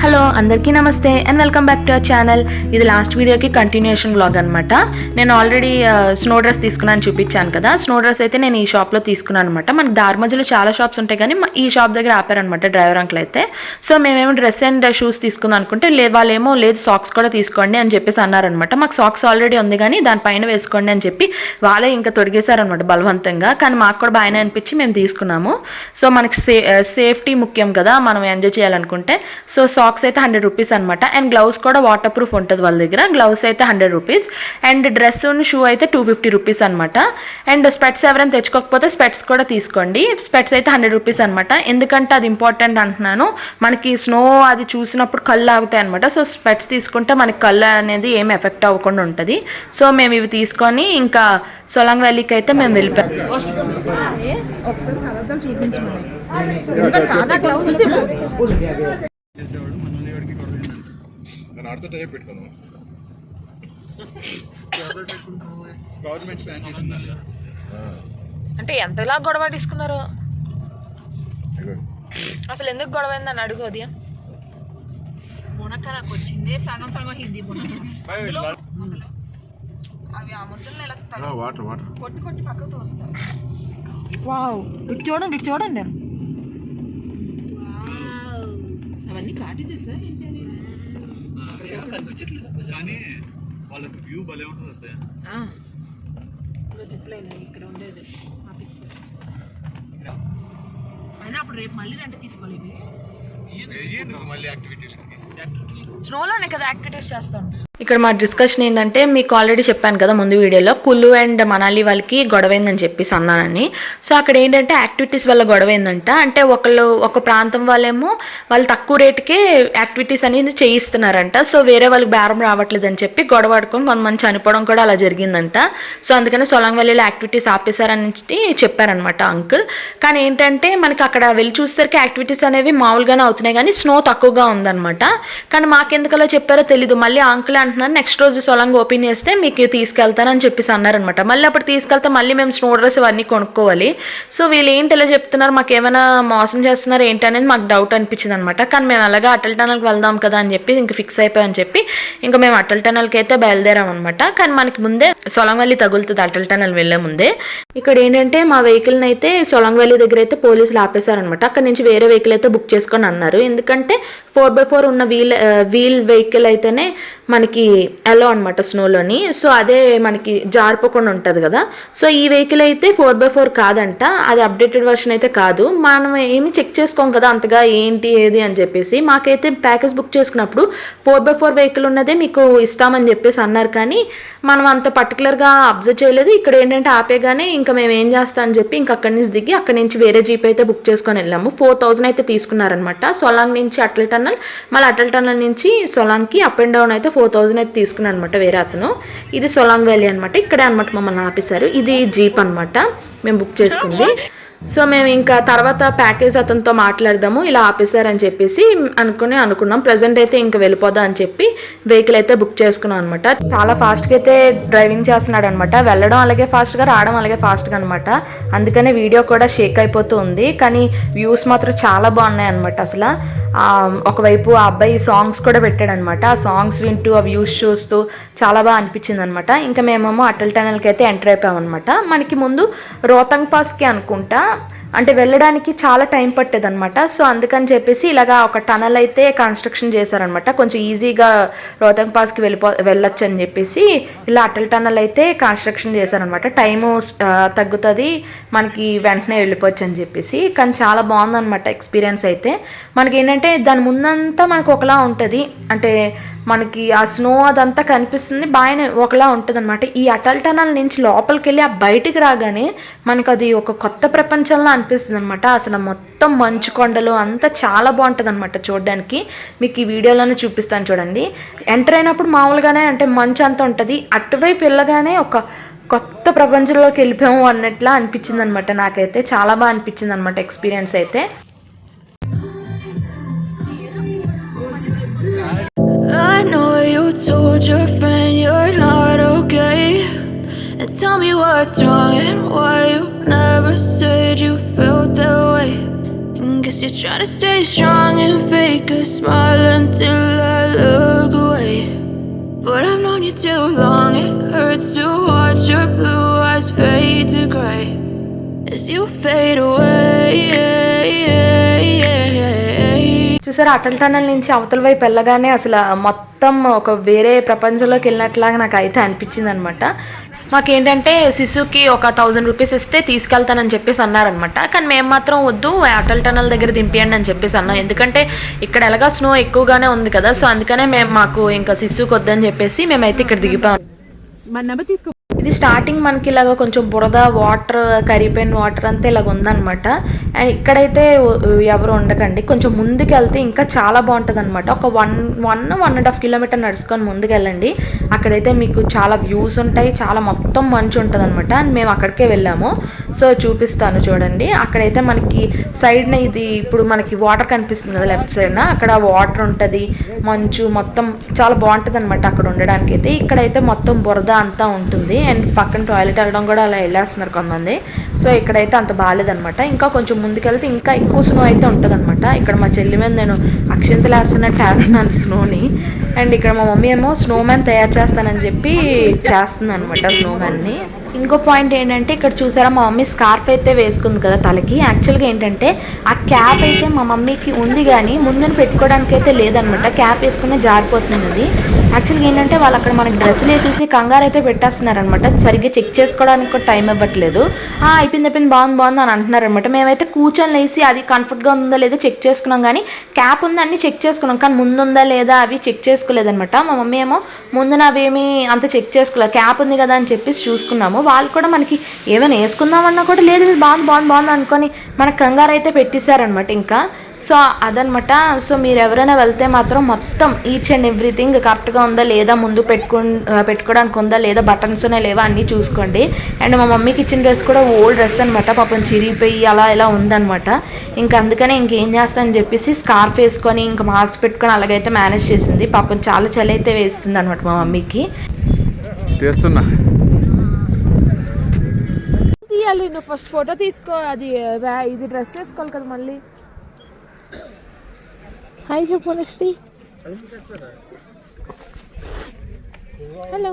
Hello అందరికీ నమస్తే and welcome back to our channel. ఇది లాస్ట్ వీడియోకి కంటిన్యూషన్ వ్లాగ్ అనమాట. నేను ఆల్రెడీ స్నో డ్రెస్ తీసుకున్నాను చూపించాను కదా. స్నో డ్రెస్ అయితే నేను ఈ షాప్లో తీసుకున్నాను అనమాట. మనకి దారి మధ్యలో చాలా షాప్స్ ఉంటాయి కానీ ఈ షాప్ దగ్గర ఆపారనమాట డ్రైవర్ అంకుల్ అయితే. సో మేమేమో డ్రెస్ అండ్ షూస్ తీసుకుందాం అనుకుంటే వాళ్ళేమో లేదు సాక్స్ కూడా తీసుకోండి అని చెప్పేసి అన్నారనమాట. మాకు సాక్స్ ఆల్రెడీ ఉంది కానీ దానిపైన వేసుకోండి అని చెప్పి వాళ్ళే ఇంకా తొడిగేశారనమాట బలవంతంగా. కానీ మాకు కూడా బాగానే అనిపించి మేము తీసుకున్నాము. సో మనకి సేఫ్టీ ముఖ్యం కదా మనం ఎంజాయ్ చేయాలనుకుంటే. సో సాక్స్ అయితే 100 రూపీస్ అనమాట. అండ్ గ్లౌస్ కూడా వాటర్ ప్రూఫ్ ఉంటుంది వాళ్ళ దగ్గర. గ్లౌస్ అయితే 100 రూపీస్ అండ్ డ్రెస్ షూ అయితే 250 రూపీస్ అనమాట. అండ్ స్పెట్స్ ఎవరైనా తెచ్చుకోకపోతే స్పెట్స్ కూడా తీసుకోండి. స్పెట్స్ అయితే 100 రూపీస్ అనమాట. ఎందుకంటే అది ఇంపార్టెంట్ అంటున్నాను, మనకి స్నో అది చూసినప్పుడు కళ్ళు ఆగుతాయి అనమాట. సో స్పెట్స్ తీసుకుంటే మనకి కళ్ళు అనేది ఏం ఎఫెక్ట్ అవ్వకుండా ఉంటుంది. సో మేము ఇవి తీసుకొని ఇంకా సొలాంగ్ వ్యాలీకి అయితే మేము వెళ్ళిపోయాం. అంటే ఎంతలా గొడవ తీసుకున్నారు అసలు? ఎందుకు గొడవ అయిందని అడుగు. ఉదయం మునక్క వచ్చింది సగం సగం హిందీ అవి ఆ ముద్దలు ఇలా కొట్టి కొట్టి పక్కతో వస్తారు. వావ్, ఇటు చూడండి ఇటు చూడండి. అవన్నీ కాటేజెస్ సార్ కనిపించట్లేదు కానీ వాళ్ళకి వ్యూ భలే ఉంటుంది. చెప్పలేదు ఇక్కడ ఉండేది ఆఫీస్ అయినా అప్పుడు రేపు మళ్ళీ రెంట్ తీసుకోలేదు. స్నోలోనే కదా యాక్టివిటీస్ చేస్తాం. ఇక్కడ మా డిస్కషన్ ఏంటంటే మీకు ఆల్రెడీ చెప్పాను కదా ముందు వీడియోలో, కుల్లు అండ్ మనాలి వాళ్ళకి గొడవైందని చెప్పేసి అన్నానని. సో అక్కడ ఏంటంటే యాక్టివిటీస్ వల్ల గొడవైందంట. అంటే ఒక ప్రాంతం వాళ్ళేమో వాళ్ళు తక్కువ రేటుకే యాక్టివిటీస్ అనేది చేయిస్తున్నారంట. సో వేరే వాళ్ళకి బేరం రావట్లేదని చెప్పి గొడవ ఆడుకొని కొంతమంది చనిపోవడం కూడా అలా జరిగిందంట. సో అందుకని సొలాంగ్ వ్యాలీలో యాక్టివిటీస్ ఆపేశారని చెప్పారనమాట అంకుల్. కానీ ఏంటంటే మనకి అక్కడ వెళ్ళి చూసేసరికి యాక్టివిటీస్ అనేవి మామూలుగానే అవుతున్నాయి కానీ స్నో తక్కువగా ఉందన్నమాట. కానీ మాకెందుకలా చెప్పారో తెలీదు. మళ్ళీ అంకుల్ అంటున్నారు నెక్స్ట్ రోజు సొలాంగ్ ఓపెన్ చేస్తే మీకు తీసుకెళ్తానని చెప్పేసి అన్నారనమాట. మళ్ళీ అప్పుడు తీసుకెళ్తే మళ్ళీ మేము స్నో డ్రెస్ అవన్నీ కొనుక్కోవాలి. సో వీళ్ళు ఏంటి ఇలా చెప్తున్నారు, మాకు ఏమైనా మోసం చేస్తున్నారు ఏంటి అనేది మాకు డౌట్ అనిపించింది అనమాట. కానీ మేము అలాగా అటల్ టనల్కి వెళ్దాం కదా అని చెప్పి ఇంక ఫిక్స్ అయిపోయామని చెప్పి ఇంకా మేము అటల్ టనల్కి అయితే బయలుదేరాం అనమాట. కానీ మనకి ముందే సొలాంగ్ వ్యాలీ తగులుతుంది అటల్ టనల్ వెళ్ళే ముందే. ఇక్కడ ఏంటంటే మా వెహికల్ని అయితే సొలాంగ్ వ్యాలీ దగ్గర అయితే పోలీసులు ఆపేశారనమాట. అక్కడ నుంచి వేరే వెహికల్ అయితే బుక్ చేసుకొని అన్నారు. ఎందుకంటే 4x4 ఉన్న వీల్ వెహికల్ అయితేనే మనకి ఎల్లో అనమాట స్నోలోని. సో అదే మనకి జారిపోకుండా ఉంటుంది కదా. సో ఈ వెహికల్ అయితే 4x4 కాదంట, అది అప్డేటెడ్ వర్షన్ అయితే కాదు. మనం ఏమి చెక్ చేసుకోం కదా అంతగా ఏంటి ఏది అని చెప్పేసి. మాకైతే ప్యాకేజ్ బుక్ చేసుకున్నప్పుడు 4x4 వెహికల్ ఉన్నదే మీకు ఇస్తామని చెప్పేసి అన్నారు. కానీ మనం అంత పర్టికులర్గా అబ్జర్వ్ చేయలేదు. ఇక్కడ ఏంటంటే ఆపేగానే ఇంకా మేము ఏం చేస్తాం అని చెప్పి ఇంకా అక్కడి నుంచి దిగి అక్కడి నుంచి వేరే జీప్ అయితే బుక్ చేసుకొని వెళ్ళాము. 4000 అయితే తీసుకున్నారనమాట. సొలాంగ్ నుంచి అటల్ టనల్, మళ్ళీ అటల్ టనల్ నుంచి సొలాంగ్కి అప్ అండ్ డౌన్ అయితే 4000 అయితే తీసుకున్నాను అనమాట వేరే అతను. ఇది సొలాంగ్ వ్యాలీ అనమాట. ఇక్కడే అనమాట మమ్మల్ని ఆపేశారు. ఇది జీప్ అనమాట మేము బుక్ చేసుకుంది. సో మేము ఇంకా తర్వాత ప్యాకేజ్ అతనితో మాట్లాడదాము ఇలా ఆపేశారని చెప్పేసి అనుకున్నాం. ప్రజెంట్ అయితే ఇంకా వెళ్ళిపోదాం అని చెప్పి వెహికల్ అయితే బుక్ చేసుకున్నాం అనమాట. చాలా ఫాస్ట్గా అయితే డ్రైవింగ్ చేస్తున్నాడు అనమాట. వెళ్ళడం అలాగే ఫాస్ట్గా, రావడం అలాగే ఫాస్ట్గా అనమాట. అందుకనే వీడియో కూడా షేక్ అయిపోతూ ఉంది. కానీ వ్యూస్ మాత్రం చాలా బాగున్నాయి అనమాట. అసలు ఒకవైపు ఆ అబ్బాయి సాంగ్స్ కూడా పెట్టాడు అనమాట. ఆ సాంగ్స్ వింటూ ఆ వ్యూస్ చూస్తూ చాలా బాగా అనిపించింది అనమాట. ఇంకా మేమేమో అటల్ టనల్కి అయితే ఎంటర్ అయిపోయాం అనమాట. మనకి ముందు రోహతంగ్ పాస్కి అనుకుంటా అంటే వెళ్ళడానికి చాలా టైం పట్టేది అనమాట. సో అందుకని చెప్పేసి ఇలాగా ఒక టనల్ అయితే కన్స్ట్రక్షన్ చేశారనమాట. కొంచెం ఈజీగా రోహతంగ్ పాస్కి వెళ్ళొచ్చు అని చెప్పేసి ఇలా అటల్ టనల్ అయితే కన్స్ట్రక్షన్ చేశారనమాట. టైము తగ్గుతుంది, మనకి వెంటనే వెళ్ళిపోవచ్చు అని చెప్పేసి. కానీ చాలా బాగుందనమాట ఎక్స్పీరియన్స్ అయితే. మనకి ఏంటంటే దాని ముందంతా మనకు ఒకలా ఉంటుంది, అంటే మనకి ఆ స్నో అదంతా కనిపిస్తుంది, బాగానే ఒకలా ఉంటుంది అనమాట. ఈ అటల్ టనల్ నుంచి లోపలికి వెళ్ళి ఆ బయటికి రాగానే మనకు అది ఒక కొత్త ప్రపంచంలో అనిపిస్తుంది అనమాట. అసలు మొత్తం మంచు కొండలు అంతా చాలా బాగుంటుంది అనమాట చూడడానికి. మీకు ఈ వీడియోలోనే చూపిస్తాను చూడండి. ఎంటర్ అయినప్పుడు మామూలుగానే అంటే మంచు అంతా ఉంటుంది, అటువైపు వెళ్ళగానే ఒక కొత్త ప్రపంచంలోకి వెళ్ళిపోయాము అన్నట్లా అనిపించింది అనమాట. నాకైతే చాలా బాగా అనిపించింది అనమాట ఎక్స్పీరియన్స్ అయితే. I know you told your friend you're not okay, and tell me what's wrong and why you never said you felt that way. And guess you're trying to stay strong and fake a smile until I look away. But I've known you too long, it hurts to watch your blue eyes fade to grey as you fade away. చూసారా Atal tunnel నుంచి అవతల వైపు వెళ్ళగానే అసలు మొత్తం ఒక వేరే ప్రపంచంలోకి వెళ్ళినట్లాగా నాకు అయితే అనిపించింది అనమాట. మాకేంటంటే శిశుకి ఒక 1000 రూపీస్ ఇస్తే తీసుకెళ్తానని చెప్పేసి అన్నారనమాట. కానీ మేము మాత్రం వద్దు, అటల్ టనల్ దగ్గర దింపియండి అని చెప్పేసి అన్నాం. ఎందుకంటే ఇక్కడ ఎలాగా స్నో ఎక్కువగానే ఉంది కదా, సో అందుకనే మాకు ఇంకా శిశుకి వద్దని చెప్పేసి మేమైతే ఇక్కడ దిగిపోయాం. ఇది స్టార్టింగ్ మనకి ఇలాగ కొంచెం బురద వాటర్, కరిగిపోయిన వాటర్ అంతా ఇలాగ ఉందన్నమాట. అండ్ ఇక్కడైతే ఎవరు ఉండకండి, కొంచెం ముందుకు వెళ్తే ఇంకా చాలా బాగుంటుంది అనమాట. ఒక 1.5 కిలోమీటర్ నడుచుకొని ముందుకు వెళ్ళండి, అక్కడైతే మీకు చాలా వ్యూస్ ఉంటాయి, చాలా మొత్తం మంచు ఉంటుంది అనమాట. అండ్ మేము అక్కడికే వెళ్ళాము, సో చూపిస్తాను చూడండి. అక్కడైతే మనకి సైడ్న ఇది ఇప్పుడు మనకి వాటర్ కనిపిస్తుంది కదా లెఫ్ట్ సైడ్న, అక్కడ వాటర్ ఉంటుంది, మంచు మొత్తం చాలా బాగుంటుంది అనమాట అక్కడ ఉండడానికి అయితే. ఇక్కడైతే మొత్తం బురద అంతా ఉంటుంది అండ్ పక్కన టాయిలెట్ వెళ్ళడం కూడా అలా వెళ్ళేస్తున్నారు కొంతమంది. సో ఇక్కడైతే అంత బాగాలేదనమాట. ఇంకా కొంచెం ముందుకెళ్తే ఇంకా ఎక్కువ స్నో అయితే ఉంటుంది అనమాట. ఇక్కడ మా చెల్లి మీద నేను అక్షంతలు వేస్తున్నట్టు వేస్తున్నాను స్నోని. అండ్ ఇక్కడ మా మమ్మీ ఏమో స్నోమ్యాన్ తయారు చేస్తానని చెప్పి చేస్తుంది అనమాట స్నోమ్యాన్ని. ఇంకో పాయింట్ ఏంటంటే ఇక్కడ చూసారా మా మమ్మీ స్కార్ఫ్ అయితే వేసుకుంది కదా తలకి. యాక్చువల్గా ఏంటంటే ఆ క్యాప్ అయితే మా మమ్మీకి ఉంది కానీ ముందున పెట్టుకోవడానికి అయితే లేదనమాట, క్యాప్ వేసుకునే జారిపోతుంది అది. యాక్చువల్గా ఏంటంటే వాళ్ళు అక్కడ మనకి డ్రెస్సులు వేసేసి కంగారు అయితే పెట్టేస్తున్నారనమాట, సరిగ్గా చెక్ చేసుకోవడానికి కూడా టైం ఇవ్వట్లేదు. అయిపోయింది బాగుంది అని అంటున్నారనమాట. మేమైతే కూర్చొని లేసి అది కంఫర్ట్గా ఉందా లేదా చెక్ చేసుకున్నాం, కానీ క్యాప్ ఉంది అన్నీ చెక్ చేసుకున్నాం, కానీ ముందుందా లేదా అవి చెక్ చేసుకోలేదనమాట. మా మమ్మీ ఏమో ముందున అవేమీ అంత చెక్ చేసుకోలేదు, క్యాప్ ఉంది కదా అని చెప్పేసి చూసుకున్నాము. వాళ్ళు కూడా మనకి ఏమైనా వేసుకుందామన్నా కూడా లేదు, బాగుంది అనుకొని మనకు కంగారు అయితే పెట్టేశారనమాట ఇంకా. సో అదనమాట. సో మీరు ఎవరైనా వెళ్తే మాత్రం మొత్తం ఈచ్ అండ్ ఎవ్రీథింగ్ కరెక్ట్గా ఉందా లేదా, ముందు పెట్టుకోవడానికి ఉందా లేదా, బటన్స్ ఉన్నాయి లేవా అన్నీ చూసుకోండి. అండ్ మా మమ్మీకి ఇచ్చిన డ్రెస్ కూడా ఓల్డ్ డ్రెస్ అనమాట, పాపం చిరిగిపోయి అలా ఇలా ఉందనమాట. ఇంకా అందుకనే ఇంకేం చేస్తానని చెప్పేసి స్కార్ఫ్ వేసుకొని ఇంకా మాస్క్ పెట్టుకొని అలాగైతే మేనేజ్ చేసింది. పాపం చాలా చలి అయితే వేస్తుంది అనమాట మా మమ్మీకి. చేస్తున్నా నువ్వు ఫస్ట్ ఫోటో తీసుకో, అది ఇది డ్రెస్ వేసుకోవాలి కదా మళ్ళీ. హాయ్ చెప్పు శ్రీ. హలో.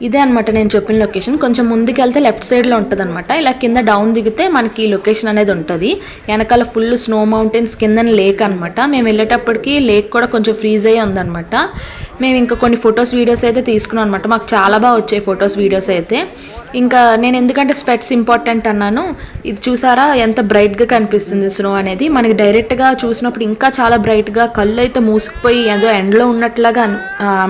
ఇదే అనమాట నేను చెప్పిన లొకేషన్. కొంచెం ముందుకు వెళ్తే లెఫ్ట్ సైడ్లో ఉంటుంది అనమాట. ఇలా కింద డౌన్ దిగితే మనకి లొకేషన్ అనేది ఉంటుంది. వెనకాల ఫుల్ స్నో మౌంటైన్స్, కింద లేక్ అనమాట. మేము వెళ్ళేటప్పటికి లేక్ కూడా కొంచెం ఫ్రీజ్ అయ్యి ఉందన్నమాట. మేము ఇంకా కొన్ని ఫొటోస్ వీడియోస్ అయితే తీసుకున్నాం అనమాట. మాకు చాలా బాగా వచ్చాయి ఫొటోస్ వీడియోస్ అయితే. ఇంకా నేను ఎందుకంటే స్పెట్స్ ఇంపార్టెంట్ అన్నాను, ఇది చూసారా ఎంత బ్రైట్గా కనిపిస్తుంది స్నో అనేది. మనకి డైరెక్ట్గా చూసినప్పుడు ఇంకా చాలా బ్రైట్గా, కళ్ళు అయితే మూసుకుపోయి ఏదో ఎండలో ఉన్నట్లాగా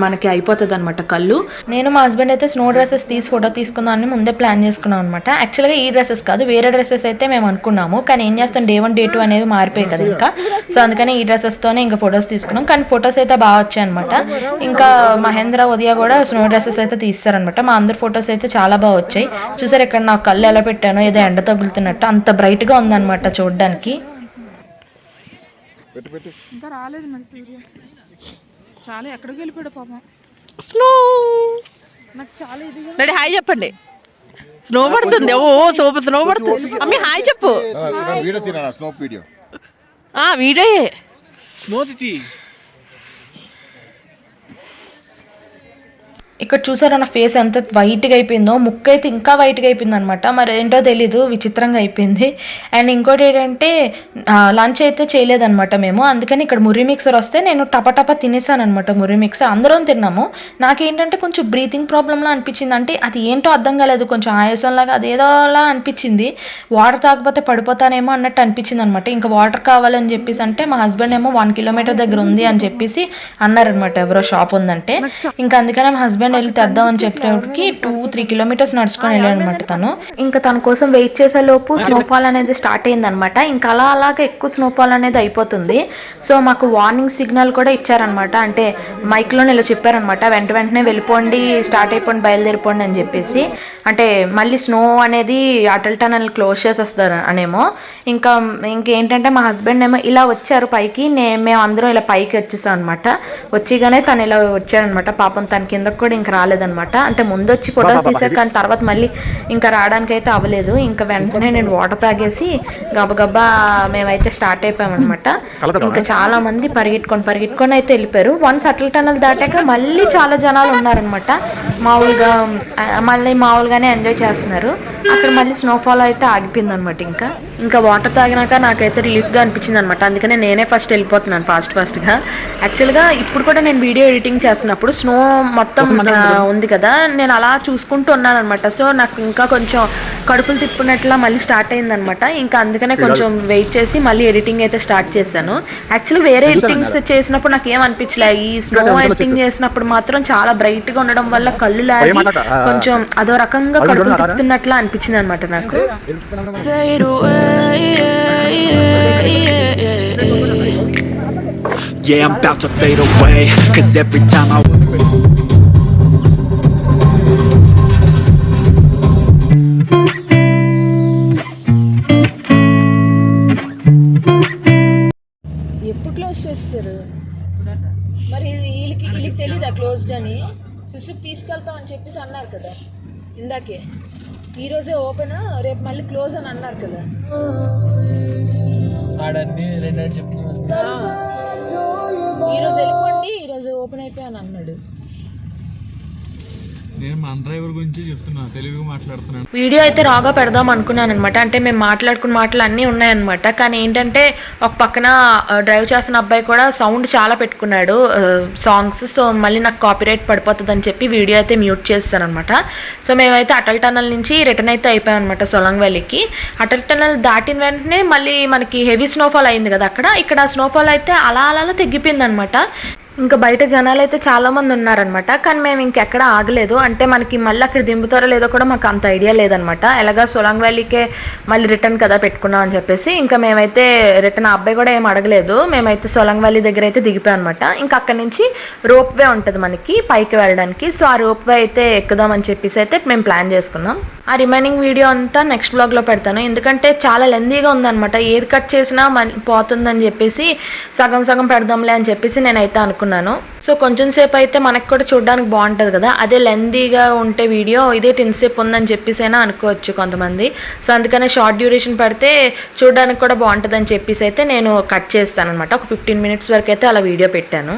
మనకి అయిపోతుంది అనమాట కళ్ళు. నేను మా హస్బెండ్ అయితే స్నో డ్రెస్సెస్ తీసి ఫోటో తీసుకుందామని ముందే ప్లాన్ చేసుకున్నాం అనమాట. యాక్చువల్గా ఈ డ్రెస్సెస్ కాదు, వేరే డ్రెస్సెస్ అయితే మేము అనుకున్నాము, కానీ ఏం చేస్తాం డే 1 డే 2 అనేవి మారిపోయాయి కదా ఇంకా. సో అందుకని ఈ డ్రెస్సెస్తోనే ఇంకా ఫొటోస్ తీసుకున్నాం. కానీ ఫొటోస్ అయితే బాగా వచ్చాయి అనమాట. ఇంకా మహేంద్ర ఉదయ కూడా స్నో డ్రెస్సెస్ అయితే తీస్తారనమాట. మా అందరి ఫొటోస్ అయితే చాలా బాగా వచ్చాయి. చూసారు ఇక్కడ నా కళ్ళు ఎలా పెట్టానో, ఏదో ఎండ తగులుతున్నట్టు అంత బ్రైట్ గా ఉందన్నమాట చూడడానికి. ఇంకా రాలేదు మరి సూర్య, చాలా ఎక్కడికి వెళ్ళిపోయాడు పాపం. స్నో నాకు చాలా ఇదిగా. రెడీ హాయ్ చెప్పండి. స్నో పడుతుంది, ఓ సూపర్ స్నో పడుతుంది. అమ్మి హాయ్ చెప్పు. వీడియో స్నో తిట్టి. ఇక్కడ చూసారా నా ఫేస్ ఎంత వైట్గా అయిపోయిందో, ముక్కు అయితే ఇంకా వైట్గా అయిపోయింది అనమాట. మరి ఏంటో తెలీదు, విచిత్రంగా అయిపోయింది. అండ్ ఇంకోటి ఏంటంటే లంచ్ అయితే చేయలేదన్నమాట మేము, అందుకని ఇక్కడ ముర్రి మిక్సర్ వస్తే నేను టపటప తినేసాను అనమాట. ముర్రి మిక్సర్ అందరం తిన్నాము. నాకేంటంటే కొంచెం బ్రీతింగ్ ప్రాబ్లంలా అనిపించింది, అంటే అది ఏంటో అర్థం కాలేదు, కొంచెం ఆయాసంలాగా అదేదోలా అనిపించింది. వాటర్ తాగకపోతే పడిపోతానేమో అన్నట్టు అనిపించింది అనమాట. ఇంకా వాటర్ కావాలని చెప్పేసి అంటే మా హస్బెండ్ ఏమో 1 కిలోమీటర్ దగ్గర ఉంది అని చెప్పేసి అన్నారనమాట, ఎవరో షాప్ ఉందంటే. ఇంకా అందుకనే మా హస్బెండ్ వెళ్ళి తెద్దామని చెప్పేటప్పటికి 2-3 కిలోమీటర్స్ నడుచుకొని వెళ్ళాడు అనమాట తను. ఇంకా తన కోసం వెయిట్ చేసే లోపు స్నోఫాల్ అనేది స్టార్ట్ అయింది అనమాట. ఇంకా అలాగే ఎక్కువ స్నోఫాల్ అనేది అయిపోతుంది. సో మాకు వార్నింగ్ సిగ్నల్ కూడా ఇచ్చారనమాట, అంటే మైక్లో ఇలా చెప్పారనమాట, వెంటనే వెళ్ళిపోండి, స్టార్ట్ అయిపోండి, బయలుదేరిపోండి అని చెప్పేసి. అంటే మళ్ళీ స్నో అనేది అటల్ టనల్ క్లోజ్ చేసేస్తారు అనేమో. ఇంకేంటంటే మా హస్బెండ్ ఏమో ఇలా వచ్చారు పైకి, మేము అందరం ఇలా పైకి వచ్చేసాం అనమాట. వచ్చిగానే తను ఇలా వచ్చారనమాట. పాపం తన కిందకు కూడా ఇంకా రాలేదనమాట. అంటే ముందు వచ్చి ఫొటోస్ తీసాక కానీ తర్వాత మళ్ళీ ఇంకా రావడానికి అయితే అవ్వలేదు. ఇంకా వెంటనే నేను వాటర్ తాగేసి గబగబా మేమైతే స్టార్ట్ అయిపోయామన్నమాట. ఇంకా చాలా మంది పరిగెట్టుకొని అయితే వెళ్ళిపోయారు. వన్స్ అటల్ టనల్ దాటాక మళ్ళీ చాలా జనాలు ఉన్నారనమాట. మామూలుగానే ఎంజాయ్ చేస్తున్నారు. అక్కడ మళ్ళీ స్నోఫాల్ అయితే ఆగిపోయింది అనమాట. ఇంకా వాటర్ తాగినాక నాకైతే రిలీఫ్గా అనిపించింది అనమాట. అందుకనే నేనే ఫస్ట్ వెళ్ళిపోతున్నాను ఫాస్ట్గా. యాక్చువల్గా ఇప్పుడు కూడా నేను వీడియో ఎడిటింగ్ చేస్తున్నప్పుడు స్నో మొత్తం ఉంది కదా, నేను అలా చూసుకుంటూ ఉన్నాను అనమాట. సో నాకు ఇంకా కొంచెం కడుపులు తిప్పునట్లా మళ్ళీ స్టార్ట్ అయిందనమాట. ఇంకా అందుకనే కొంచెం వెయిట్ చేసి మళ్ళీ ఎడిటింగ్ అయితే స్టార్ట్ చేశాను. యాక్చువల్లీ వేరే ఎడిటింగ్స్ చేసినప్పుడు నాకు ఏం అనిపించలే. ఈ స్నో ఎడిటింగ్ చేసినప్పుడు మాత్రం చాలా బ్రైట్గా ఉండడం వల్ల కళ్ళు లాగి కొంచెం అదో రకంగా కడుపులు తిప్పుతున్నట్లా అనిపించింది అనమాట నాకు. Yeah, I'm about to fade away, 'cause every time I ఎప్పుడు క్లోజ్ చేస్తారు మరి? వీళ్ళకి తెలీదా క్లోజ్డ్ అని? శిశుకి తీసుకెళ్తాం అని చెప్పేసి అన్నారు కదా ఇందాకే. ఈరోజే ఓపెన్, రేపు మళ్ళీ క్లోజ్ అని అన్నారు కదా. ఈరోజు వెళ్ళిపోండి, ఈరోజు ఓపెన్ అయిపోయాను అన్నాడు. నేను మన డ్రైవర్ గురించి చెప్తున్నా, తెలుగుగా మాట్లాడుతున్నాను. వీడియో అయితే రాగా పెడదాం అనుకున్నాను అనమాట. అంటే మేము మాట్లాడుకున్న మాటలు అన్నీ ఉన్నాయన్నమాట. కానీ ఏంటంటే ఒక పక్కన డ్రైవ్ చేస్తున్న అబ్బాయి కూడా సౌండ్ చాలా పెట్టుకున్నాడు సాంగ్స్. సో మళ్ళీ నాకు కాపీరైట్ పడిపోతుంది అని చెప్పి వీడియో అయితే మ్యూట్ చేస్తాను అనమాట. సో మేమైతే అటల్ టనల్ నుంచి రిటర్న్ అయితే అయిపోయాం అనమాట సొలాంగ్ వ్యాలీకి. అటల్ టనల్ దాటిన వెంటనే మళ్ళీ మనకి హెవీ స్నోఫాల్ అయింది కదా ఇక్కడ స్నోఫాల్ అయితే అలా తగ్గిపోయింది అనమాట. ఇంకా బయట జనాలు అయితే చాలామంది ఉన్నారనమాట. కానీ మేము ఇంకెక్కడ ఆగలేదు. అంటే మనకి మళ్ళీ అక్కడ దింపుతారో లేదో కూడా మాకు అంత ఐడియా లేదనమాట. ఎలాగా సొలాంగ్ వ్యాలీకే మళ్ళీ రిటర్న్ కదా పెట్టుకున్నాం అని చెప్పేసి ఇంకా మేమైతే రిటర్న్ అబ్బాయి కూడా ఏం అడగలేదు. మేమైతే సొలాంగ్ వ్యాలీ దగ్గర అయితే దిగిపోయాం అనమాట. ఇంకా అక్కడ నుంచి రోప్ వే ఉంటుంది మనకి పైకి వెళ్ళడానికి. సో ఆ రోప్ వే అయితే ఎక్కుదామని చెప్పేసి అయితే మేము ప్లాన్ చేసుకున్నాం. ఆ రిమైనింగ్ వీడియో అంతా నెక్స్ట్ బ్లాగ్లో పెడతాను. ఎందుకంటే చాలా లెందీగా ఉందన్నమాట. ఏది కట్ చేసినా పోతుందని చెప్పేసి సగం పెడదాంలే అని చెప్పేసి నేనైతే అనుకున్నాను. సో కొంచెం సేపు అయితే మనకు కూడా చూడడానికి బాగుంటుంది కదా. అదే లెందీగా ఉంటే వీడియో ఇదే 10 సేపు ఉందని చెప్పేసి అయినా అనుకోవచ్చు కొంతమంది. సో అందుకనే షార్ట్ డ్యూరేషన్ పెడితే చూడడానికి కూడా బాగుంటుంది అని చెప్పేసి అయితే నేను కట్ చేస్తాను అనమాట. ఒక 15 మినిట్స్ వరకు అయితే అలా వీడియో పెట్టాను.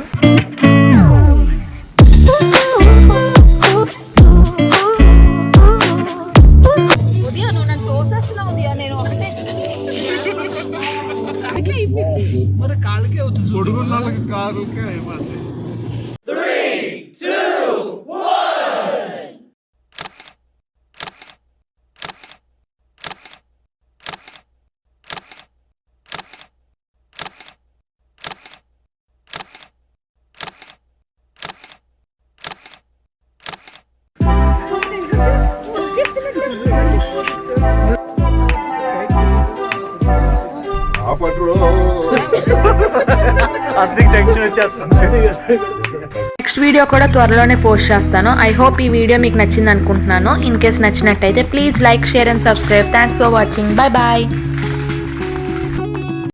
పొడుగున్న వాళ్ళకి కారుకే అయిపోతుంది. 3, 2, 1. నెక్స్ట్ వీడియో కూడా త్వరలోనే పోస్ట్ చేస్తాను. ఐ హోప్ ఈ వీడియో మీకు నచ్చింది అనుకుంటున్నాను. ఇన్ కేస్ నచ్చినట్టయితే please like, share and subscribe. Thanks for watching. Bye.